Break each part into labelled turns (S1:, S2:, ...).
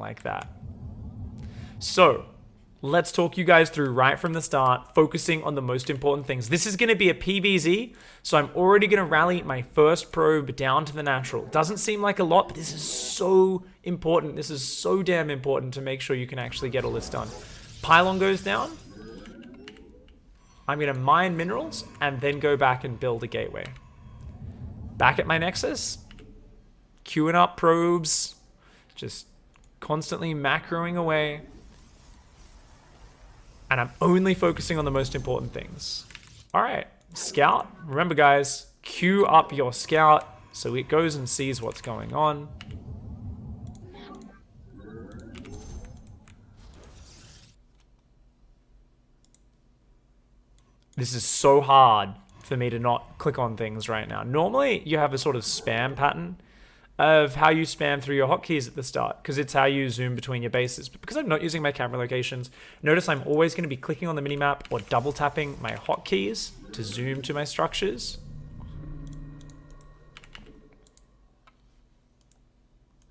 S1: like that. So let's talk you guys through right from the start, focusing on the most important things. This is going to be a PVZ, so I'm already going to rally my first probe down to the natural. Doesn't seem like a lot, but this is so important. This is so damn important to make sure you can actually get all this done. Pylon goes down. I'm going to mine minerals and then go back and build a gateway. Back at my nexus, queuing up probes, just constantly macroing away. And I'm only focusing on the most important things. All right, scout. Remember, guys, queue up your scout so it goes and sees what's going on. This is so hard for me to not click on things right now. Normally, you have a sort of spam pattern of how you spam through your hotkeys at the start, because it's how you zoom between your bases. But because I'm not using my camera locations, notice I'm always going to be clicking on the minimap or double tapping my hotkeys to zoom to my structures.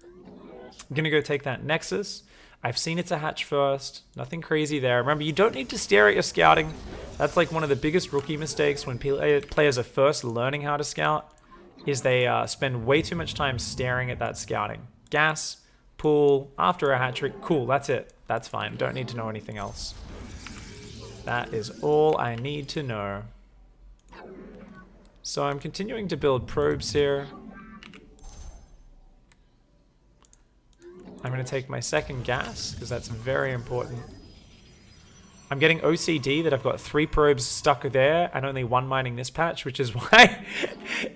S1: I'm going to go take that nexus. I've seen it's a hatch first. Nothing crazy there. Remember, you don't need to stare at your scouting. That's like one of the biggest rookie mistakes when players are first learning how to scout, is they spend way too much time staring at that scouting. Gas, pull, after a hat trick, cool, that's it. That's fine. Don't need to know anything else. That is all I need to know. So I'm continuing to build probes here. I'm going to take my second gas, because that's very important. I'm getting OCD that I've got 3 probes stuck there and only 1 mining this patch, which is why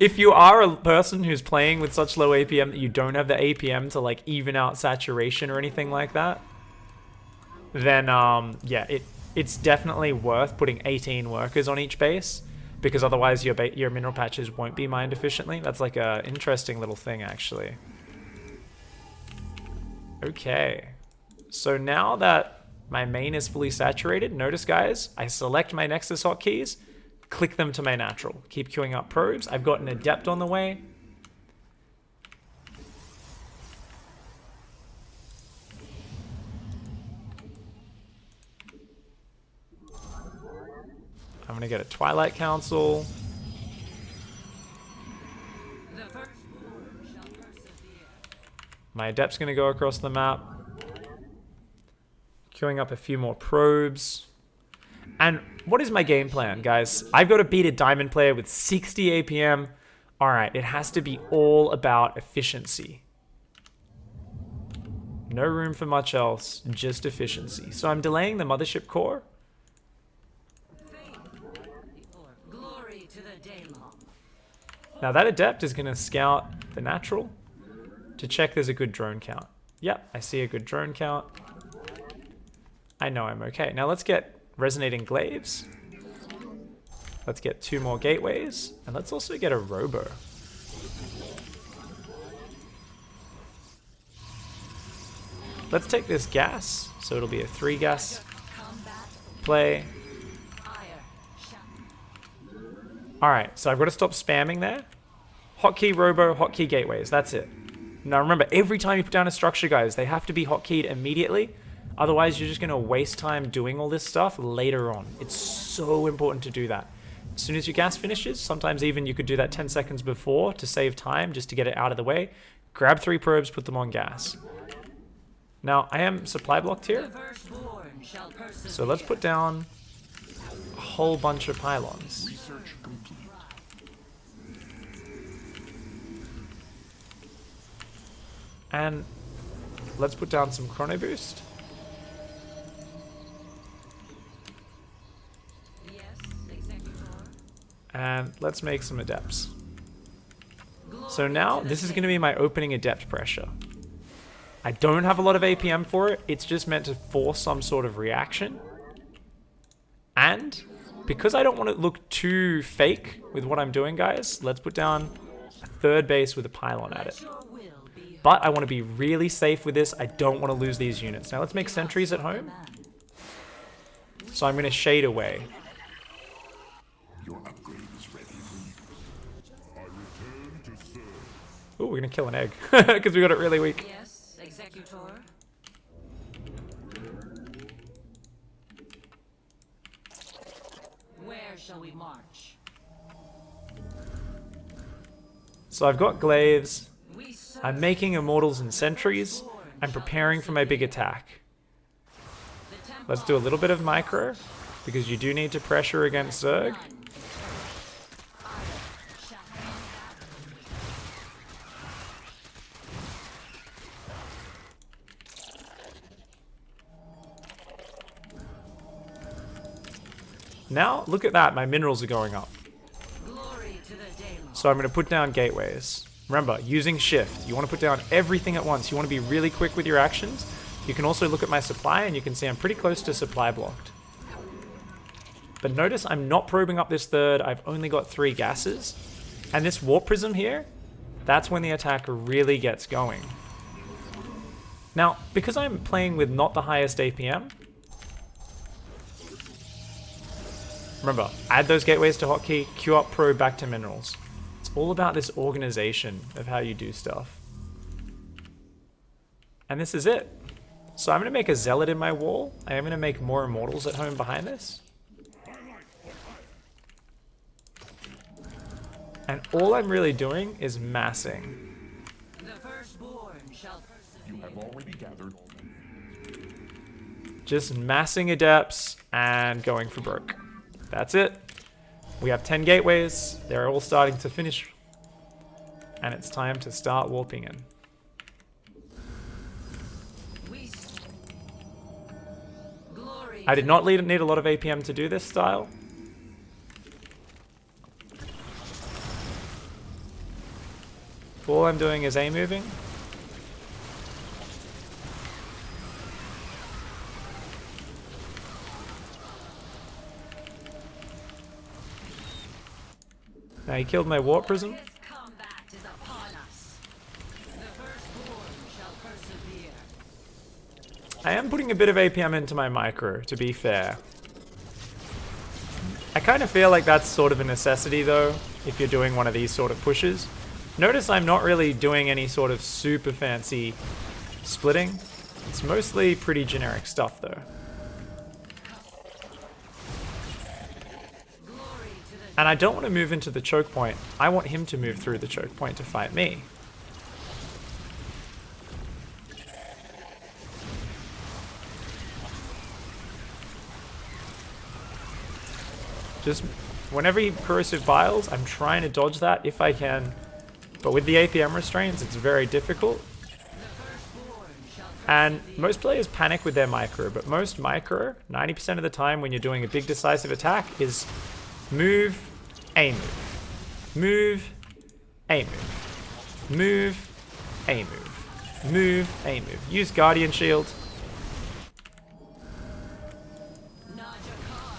S1: if you are a person who's playing with such low APM that you don't have the APM to like even out saturation or anything like that, then yeah, it's definitely worth putting 18 workers on each base, because otherwise your mineral patches won't be mined efficiently. That's like a interesting little thing, actually. Okay, so now that my main is fully saturated, notice, guys, I select my Nexus hotkeys, click them to my natural. Keep queuing up probes. I've got an Adept on the way. I'm going to get a Twilight Council. My Adept's going to go across the map. Queuing up a few more probes. And what is my game plan, guys? I've got to beat a diamond player with 60 APM. Alright, it has to be all about efficiency. No room for much else, just efficiency. So I'm delaying the mothership core. Now that Adept is going to scout the natural to check there's a good drone count. Yep, I see a good drone count. I know I'm okay. Now let's get resonating glaives. Let's get 2 more gateways. And let's also get a robo. Let's take this gas. So it'll be a 3 gas play. Alright, so I've got to stop spamming there. Hotkey robo, hotkey gateways. That's it. Now remember, every time you put down a structure, guys, they have to be hotkeyed immediately. Otherwise, you're just going to waste time doing all this stuff later on. It's so important to do that. As soon as your gas finishes, sometimes even you could do that 10 seconds before to save time, just to get it out of the way. Grab 3 probes, put them on gas. Now, I am supply blocked here. So let's put down a whole bunch of pylons. And let's put down some chrono boost. And let's make some adepts. So now this is going to be my opening adept pressure. I don't have a lot of APM for it. It's just meant to force some sort of reaction. And because I don't want to look too fake with what I'm doing, guys, let's put down a 3rd base with a pylon at it. But I want to be really safe with this. I don't want to lose these units. Now let's make sentries at home. So I'm going to shade away. Ooh, we're going to kill an egg because we got it really weak.
S2: Yes, Executor. Where shall we march?
S1: So I've got glaives.
S2: We serve
S1: I'm making immortals and sentries. I'm preparing for my big attack.
S2: the temple.
S1: Let's do a little bit of micro, because you do need to pressure against Zerg. Now, look at that, my minerals are going up.
S2: Glory to the Daemon.
S1: So I'm going to put down gateways. Remember, using shift, you want to put down everything at once. You want to be really quick with your actions. You can also look at my supply and you can see I'm pretty close to supply blocked. But notice I'm not probing up this third. I've only got 3 gases. And this warp prism here, that's when the attack really gets going. Now, because I'm playing with not the highest APM, remember, add those gateways to hotkey, queue up probe back to minerals. It's all about this organization of how you do stuff. And this is it. So I'm going to make a zealot in my wall. I am going to make more immortals at home behind this. And all I'm really doing is massing.
S2: The firstborn shall persevere.
S3: You have already gathered.
S1: Just massing adepts and going for broke. That's it. We have 10 gateways. They're all starting to finish. And it's time to start warping in.
S2: Glory
S1: I did not need a lot of APM to do this style. All I'm doing is A moving. Now he killed my warp prism.
S2: This combat is upon us. The firstborn shall persevere.
S1: I am putting a bit of APM into my micro, to be fair. I kind of feel like that's sort of a necessity though, if you're doing one of these sort of pushes. Notice I'm not really doing any sort of super fancy splitting. It's mostly pretty generic stuff though. And I don't want to move into the choke point. I want him to move through the choke point to fight me. Just whenever he corrosive vials, I'm trying to dodge that if I can. But with the APM restraints, it's very difficult. And most players panic with their micro, but most micro, 90% of the time when you're doing a big decisive attack, is move, A move. Move, A move. Move, A move. Move, A move. Use Guardian Shield.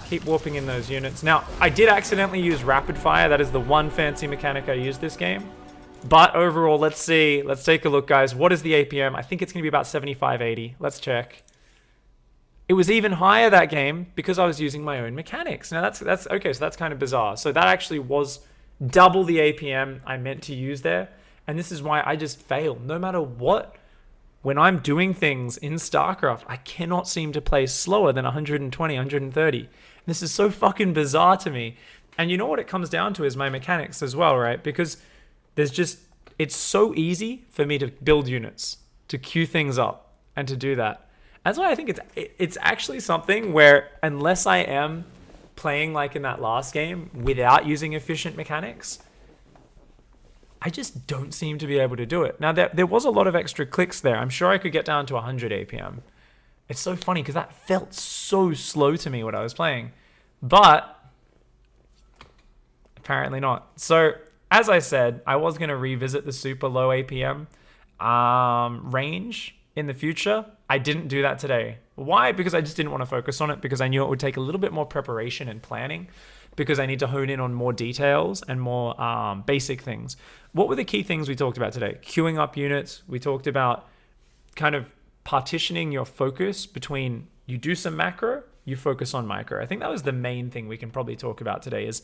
S1: Keep warping in those units. Now, I did accidentally use Rapid Fire. That is the one fancy mechanic I used this game. But overall, let's see. Let's take a look, guys. What is the APM? I think it's going to be about 75, 80. Let's check. It was even higher that game because I was using my own mechanics. Now, that's okay, so that's kind of bizarre. So that actually was double the APM I meant to use there. And this is why I just fail. No matter what, when I'm doing things in StarCraft, I cannot seem to play slower than 120, 130. This is so fucking bizarre to me. And you know what it comes down to is my mechanics as well, right? Because there's just, it's so easy for me to build units, to queue things up, and to do that. That's why I think it's actually something where, unless I am playing like in that last game without using efficient mechanics, I just don't seem to be able to do it. Now, there was a lot of extra clicks there. I'm sure I could get down to 100 APM. It's so funny because that felt so slow to me when I was playing. But apparently not. So, as I said, I was going to revisit the super low APM range in the future. I didn't do that today. Why? Because I just didn't want to focus on it, because I knew it would take a little bit more preparation and planning, because I need to hone in on more details and more basic things. What were the key things we talked about today? Queuing up units. We talked about kind of partitioning your focus between you do some macro, you focus on micro. I think that was the main thing we can probably talk about today is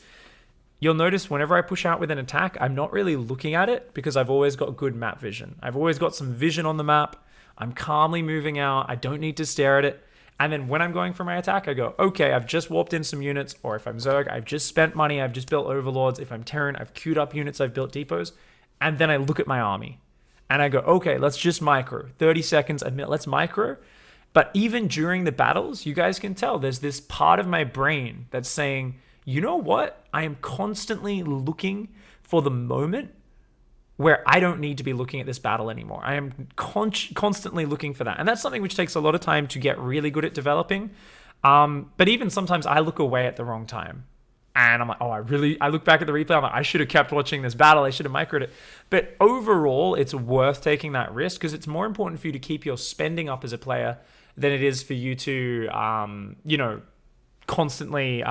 S1: you'll notice whenever I push out with an attack, I'm not really looking at it because I've always got good map vision. I've always got some vision on the map. I'm calmly moving out. I don't need to stare at it. And then when I'm going for my attack, I go, okay, I've just warped in some units, or if I'm Zerg, I've just spent money, I've just built overlords. If I'm Terran, I've queued up units, I've built depots. And then I look at my army and I go, okay, let's just micro. 30 seconds, a minute, let's micro. But even during the battles, you guys can tell there's this part of my brain that's saying, you know what? I am constantly looking for the moment where I don't need to be looking at this battle anymore. I am constantly looking for that. And that's something which takes a lot of time to get really good at developing. But even sometimes I look away at the wrong time. And I'm like, oh, I look back at the replay, I'm like, I should have kept watching this battle. I should have microed it. But overall, it's worth taking that risk because it's more important for you to keep your spending up as a player than it is for you to, constantly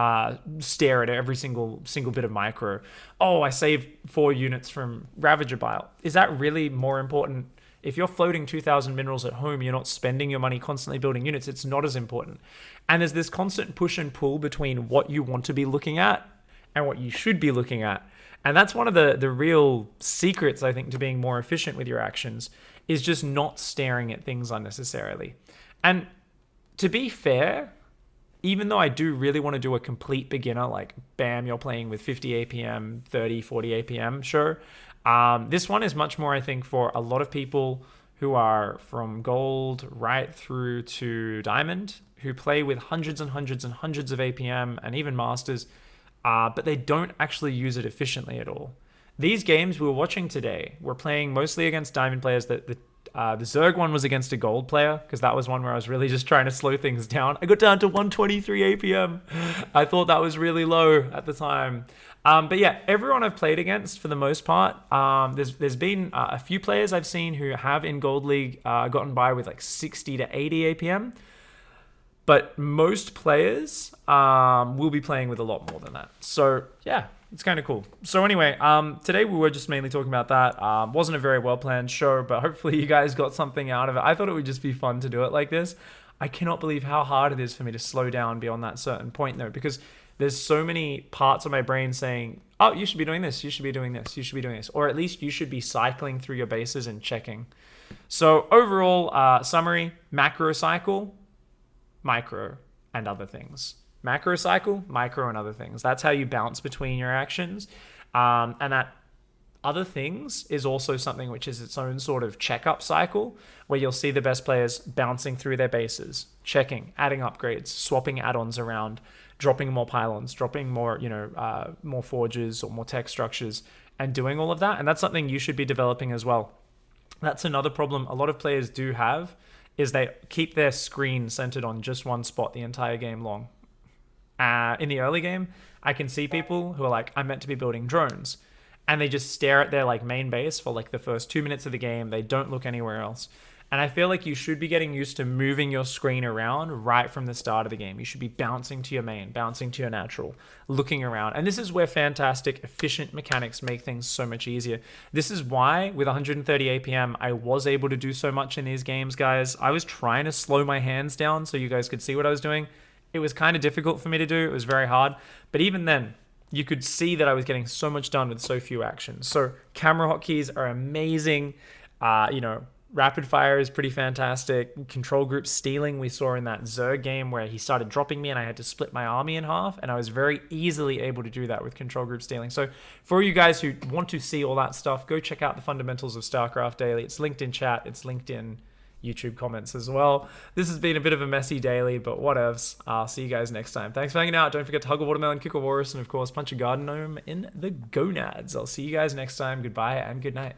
S1: stare at every single bit of micro. Oh, I saved 4 units from Ravager Bile. Is that really more important? If you're floating 2,000 minerals at home, you're not spending your money constantly building units. It's not as important. And there's this constant push and pull between what you want to be looking at and what you should be looking at. And that's one of the real secrets, I think, to being more efficient with your actions is just not staring at things unnecessarily. And to be fair, even though I do really want to do a complete beginner, like bam, you're playing with 50 APM, 30, 40 APM, sure. This one is much more, I think, for a lot of people who are from gold right through to diamond, who play with hundreds and hundreds and hundreds of APM and even masters, but they don't actually use it efficiently at all. These games we were watching today, we're playing mostly against diamond players. The Zerg one was against a gold player because that was one where I was really just trying to slow things down. I got down to 123 APM. I thought that was really low at the time. But yeah, everyone I've played against for the most part, there's been a few players I've seen who have in Gold League gotten by with like 60 to 80 APM. But most players will be playing with a lot more than that. So yeah, it's kind of cool. So anyway, today we were just mainly talking about that. Wasn't a very well-planned show, but hopefully you guys got something out of it. I thought it would just be fun to do it like this. I cannot believe how hard it is for me to slow down beyond that certain point though, because there's so many parts of my brain saying, oh, you should be doing this, you should be doing this, you should be doing this, or at least you should be cycling through your bases and checking. So overall, summary, macro cycle, micro, and other things. Macro cycle, micro, and other things. That's how you bounce between your actions. And that other things is also something which is its own sort of checkup cycle where you'll see the best players bouncing through their bases, checking, adding upgrades, swapping add-ons around, dropping more pylons, dropping more, more forges or more tech structures, and doing all of that. And that's something you should be developing as well. That's another problem a lot of players do have, is they keep their screen centered on just one spot the entire game long. In the early game, I can see people who are like, I'm meant to be building drones. And they just stare at their like main base for like the first 2 minutes of the game. They don't look anywhere else. And I feel like you should be getting used to moving your screen around right from the start of the game. You should be bouncing to your main, bouncing to your natural, looking around. And this is where fantastic, efficient mechanics make things so much easier. This is why with 130 APM, I was able to do so much in these games, guys. I was trying to slow my hands down so you guys could see what I was doing. It was kind of difficult for me to do. It was very hard. But even then, you could see that I was getting so much done with so few actions. So camera hotkeys are amazing. Rapid fire is pretty fantastic. Control group stealing we saw in that Zerg game where he started dropping me and I had to split my army in half, and I was very easily able to do that with control group stealing. So for you guys who want to see all that stuff, go check out the Fundamentals of StarCraft Daily. It's linked in chat. It's linked in YouTube comments as well. This has been a bit of a messy daily, but whatevs. I'll see you guys next time. Thanks for hanging out. Don't forget to hug a watermelon, kick a walrus, and of course punch a garden gnome in the gonads. I'll see you guys next time. Goodbye and good night.